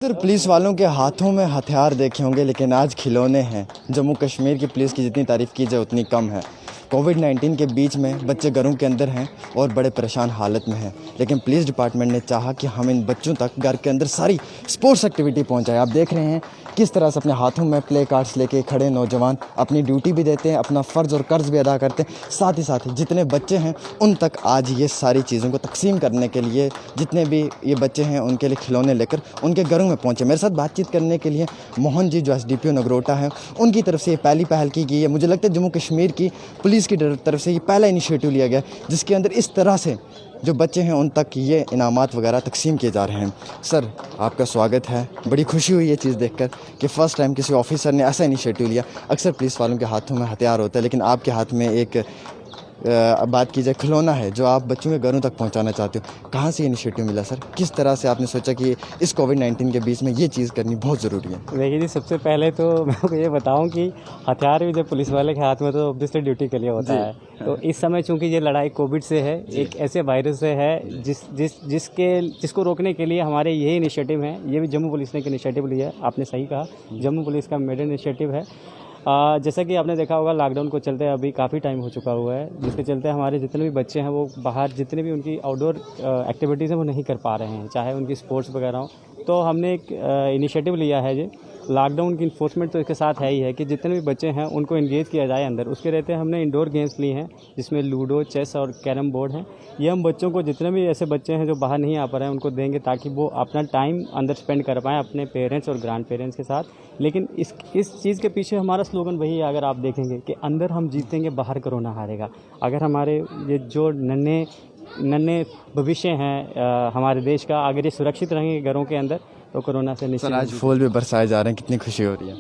Sir, police वालों के हाथों में हथियार देखे होंगे लेकिन आज खिलौने हैं। जम्मू कश्मीर की पुलिस की जितनी तारीफ़ की जाए उतनी कम है। कोविड-19 के बीच में बच्चे घरों के अंदर हैं और बड़े परेशान हालत में हैं, लेकिन पुलिस डिपार्टमेंट ने चाहा कि हम इन बच्चों तक घर के अंदर सारी स्पोर्ट्स एक्टिविटी पहुंचाएं। आप देख रहे हैं किस तरह से अपने हाथों में प्ले कार्ड्स लेके खड़े नौजवान अपनी ड्यूटी भी देते हैं, अपना फ़र्ज़ और कर्ज़ भी अदा करते हैं। साथ ही जितने बच्चे हैं उन तक आज ये सारी चीज़ों को तकसीम करने के लिए जितने भी ये बच्चे हैं उनके लिए खिलौने लेकर उनके घरों में पहुँचे। मेरे साथ बातचीत करने के लिए मोहन जी जो SDPO नगरोटा हैं, उनकी तरफ से ये पहली पहल की गई है। मुझे लगता है जम्मू कश्मीर की पुलिस की तरफ से ये पहला इनिशिएटिव लिया गया जिसके अंदर इस तरह से जो बच्चे हैं उन तक ये इनामात वगैरह तकसीम किए जा रहे हैं। सर, आपका स्वागत है। बड़ी खुशी हुई ये चीज़ देखकर कि फ़र्स्ट टाइम किसी ऑफिसर ने ऐसा इनिशिएटिव लिया। अक्सर पुलिस वालों के हाथों में हथियार होता है लेकिन आपके हाथ में एक बात की जाए खिलौना है जो आप बच्चों के घरों तक पहुंचाना चाहते हो। कहाँ से इनिशिएटिव मिला सर? किस तरह से आपने सोचा कि इस कोविड-19 के बीच में ये चीज़ करनी बहुत ज़रूरी है? देखिए जी, सबसे पहले तो मैं आपको ये बताऊं कि हथियार भी जब पुलिस वाले के हाथ में तो ऑब्वियसली ड्यूटी के लिए होता है। तो इस समय चूंकि ये लड़ाई कोविड से है, एक ऐसे वायरस से है जिसको रोकने के लिए हमारे यही इनिशिएटिव हैं। ये भी जम्मू पुलिस ने एक इनिशिएटिव लिया है। आपने सही कहा, जम्मू पुलिस का मेडन इनिशिएटिव है। जैसा कि आपने देखा होगा, लॉकडाउन को चलते अभी काफ़ी टाइम हो चुका हुआ है, जिसके चलते हमारे जितने भी बच्चे हैं वो बाहर जितने भी उनकी आउटडोर एक्टिविटीज़ हैं वो नहीं कर पा रहे हैं, चाहे उनकी स्पोर्ट्स वगैरह हो। तो हमने एक इनिशिएटिव लिया है जी। लॉकडाउन की इन्फोर्समेंट तो इसके साथ है ही है कि जितने भी बच्चे हैं उनको इंगेज किया जाए अंदर। उसके रहते हमने इंडोर गेम्स लिए हैं जिसमें लूडो, चेस और कैरम बोर्ड हैं। ये हम बच्चों को, जितने भी ऐसे बच्चे हैं जो बाहर नहीं आ पा रहे हैं, उनको देंगे ताकि वो अपना टाइम अंदर स्पेंड कर पाएँ अपने पेरेंट्स और ग्रैंड पेरेंट्स के साथ। लेकिन इस चीज़ के पीछे हमारा स्लोगन वही है, अगर आप देखेंगे कि अंदर हम जीतेंगे, बाहर कोरोना हारेगा। अगर हमारे ये जो नन्हे भविष्य हैं हमारे देश का, अगर ये सुरक्षित रहेंगे घरों के अंदर तो कोरोना से निश्चित। आज फूल भी बरसाए जा रहे हैं, कितनी खुशी हो रही है?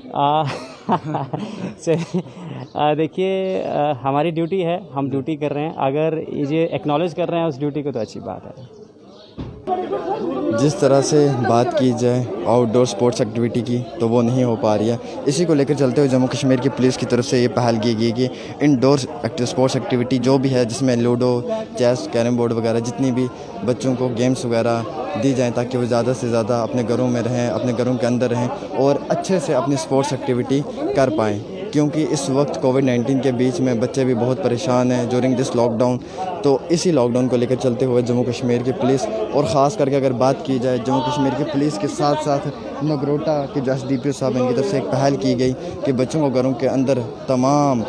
देखिए, हमारी ड्यूटी है, हम ड्यूटी कर रहे हैं। अगर ये एक्नॉलेज कर रहे हैं उस ड्यूटी को तो अच्छी बात है। जिस तरह से बात की जाए आउटडोर स्पोर्ट्स एक्टिविटी की तो वो नहीं हो पा रही है। इसी को लेकर चलते हुए जम्मू कश्मीर की पुलिस की तरफ से ये पहल की गई कि इंडोर स्पोर्ट्स एक्टिविटी जो भी है, जिसमें लूडो, चेस, कैरम बोर्ड वगैरह जितनी भी बच्चों को गेम्स वगैरह दी जाएँ ताकि वो ज़्यादा से ज़्यादा अपने घरों में रहें, अपने घरों के अंदर रहें और अच्छे से अपनी स्पोर्ट्स एक्टिविटी कर पाएँ। क्योंकि इस वक्त कोविड-19 के बीच में बच्चे भी बहुत परेशान हैं ड्यूरिंग दिस लॉकडाउन। तो इसी लॉकडाउन को लेकर चलते हुए जम्मू कश्मीर की पुलिस और ख़ास करके अगर बात की जाए जम्मू कश्मीर की पुलिस के साथ साथ नगरोटा के जो SDPO साहब, इनकी तरफ से एक पहल की गई कि बच्चों को घरों के अंदर तमाम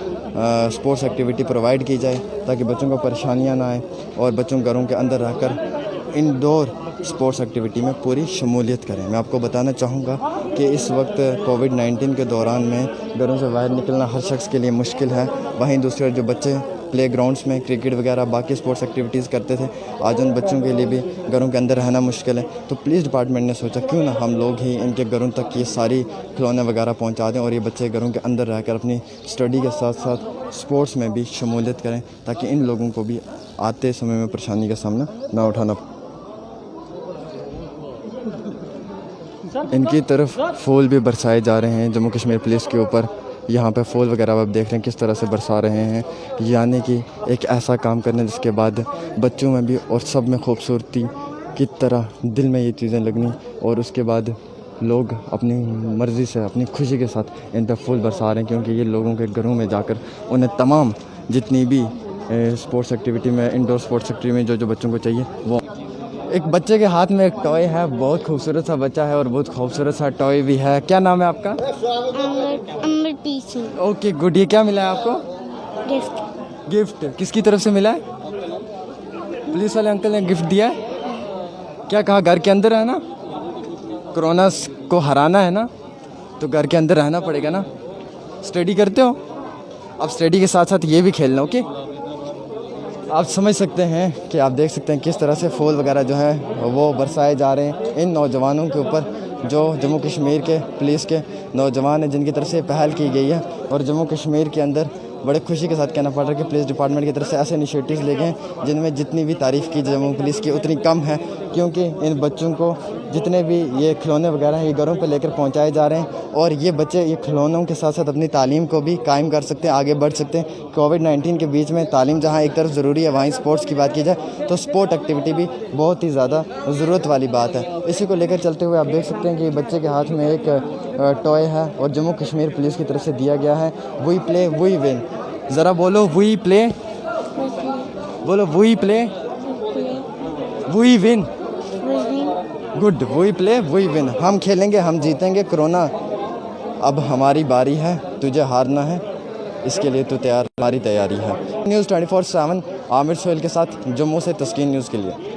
स्पोर्ट्स एक्टिविटी प्रोवाइड की जाए ताकि बच्चों को परेशानियाँ ना आए और बच्चों को घरों के अंदर रहकर इंडोर स्पोर्ट्स एक्टिविटी में पूरी शमूलियत करें। मैं आपको बताना चाहूँगा कि इस वक्त कोविड-19 के दौरान में घरों से बाहर निकलना हर शख्स के लिए मुश्किल है। वहीं दूसरे जो बच्चे प्ले ग्राउंड्स में क्रिकेट वगैरह बाकी स्पोर्ट्स एक्टिविटीज़ करते थे, आज उन बच्चों के लिए भी घरों के अंदर रहना मुश्किल है। तो पुलिस डिपार्टमेंट ने सोचा क्यों ना हम लोग ही इनके घरों तक ये सारी खिलौने वगैरह पहुंचा दें और ये बच्चे घरों के अंदर रहकर अपनी स्टडी के साथ साथ स्पोर्ट्स में भी शमूलियत करें ताकि इन लोगों को भी आते समय में परेशानी का सामना ना उठाना। इनकी तरफ फूल भी बरसाए जा रहे हैं जम्मू कश्मीर पुलिस के ऊपर। यहाँ पे फूल वगैरह आप देख रहे हैं किस तरह से बरसा रहे हैं, यानी कि एक ऐसा काम करने जिसके बाद बच्चों में भी और सब में खूबसूरती की तरह दिल में ये चीज़ें लगनी और उसके बाद लोग अपनी मर्ज़ी से अपनी खुशी के साथ इन पर फूल बरसा रहे हैं क्योंकि ये लोगों के घरों में जाकर उन्हें तमाम जितनी भी स्पोर्ट्स एक्टिविटी में, इंडोर स्पोर्ट्स एक्टिविटी में जो बच्चों को चाहिए वो। एक बच्चे के हाथ में एक टॉय है, बहुत खूबसूरत सा बच्चा है और बहुत खूबसूरत सा टॉय भी है। क्या नाम है आपका? Okay, good. ये क्या मिला है आपको? गिफ्ट किसकी तरफ से मिला है? पुलिस वाले अंकल ने गिफ्ट दिया है। क्या कहा? घर के अंदर है ना, कोरोना को हराना है ना, तो घर के अंदर रहना पड़ेगा ना। स्टडी करते हो? अब स्टडी के साथ साथ ये भी खेलना। ओके, आप समझ सकते हैं कि आप देख सकते हैं किस तरह से फूल वगैरह जो है वो बरसाए जा रहे हैं इन नौजवानों के ऊपर जो जम्मू कश्मीर के पुलिस के नौजवान हैं जिनकी तरफ से पहल की गई है। और जम्मू कश्मीर के अंदर बड़े खुशी के साथ कहना पड़ रहा है कि पुलिस डिपार्टमेंट की तरफ से ऐसे इनिशिएटिव्स ले गए हैं जिनमें जितनी भी तारीफ़ की जम्मू पुलिस की उतनी कम है। क्योंकि इन बच्चों को जितने भी ये खिलौने वगैरह हैं ये घरों पर लेकर पहुंचाए जा रहे हैं और ये बच्चे ये खिलौनों के साथ साथ अपनी तालीम को भी कायम कर सकते हैं, आगे बढ़ सकते हैं। कोविड-19 के बीच में तालीम जहां एक तरफ ज़रूरी है, वहीं स्पोर्ट्स की बात की जाए तो स्पोर्ट एक्टिविटी भी बहुत ही ज़्यादा ज़रूरत वाली बात है। इसी को लेकर चलते हुए आप देख सकते हैं कि बच्चे के हाथ में एक टॉय है और जम्मू कश्मीर पुलिस की तरफ से दिया गया है, वी प्ले वी विन। ज़रा बोलो वी प्ले, बोलो we play we win. Good, we play we win. हम खेलेंगे, हम जीतेंगे। कोरोना अब हमारी बारी है, तुझे हारना है, इसके लिए तू तैयार, हमारी तैयारी है। न्यूज़ 24/7 आमिर सोहेल के साथ जम्मू से तस्कीन न्यूज़ के लिए।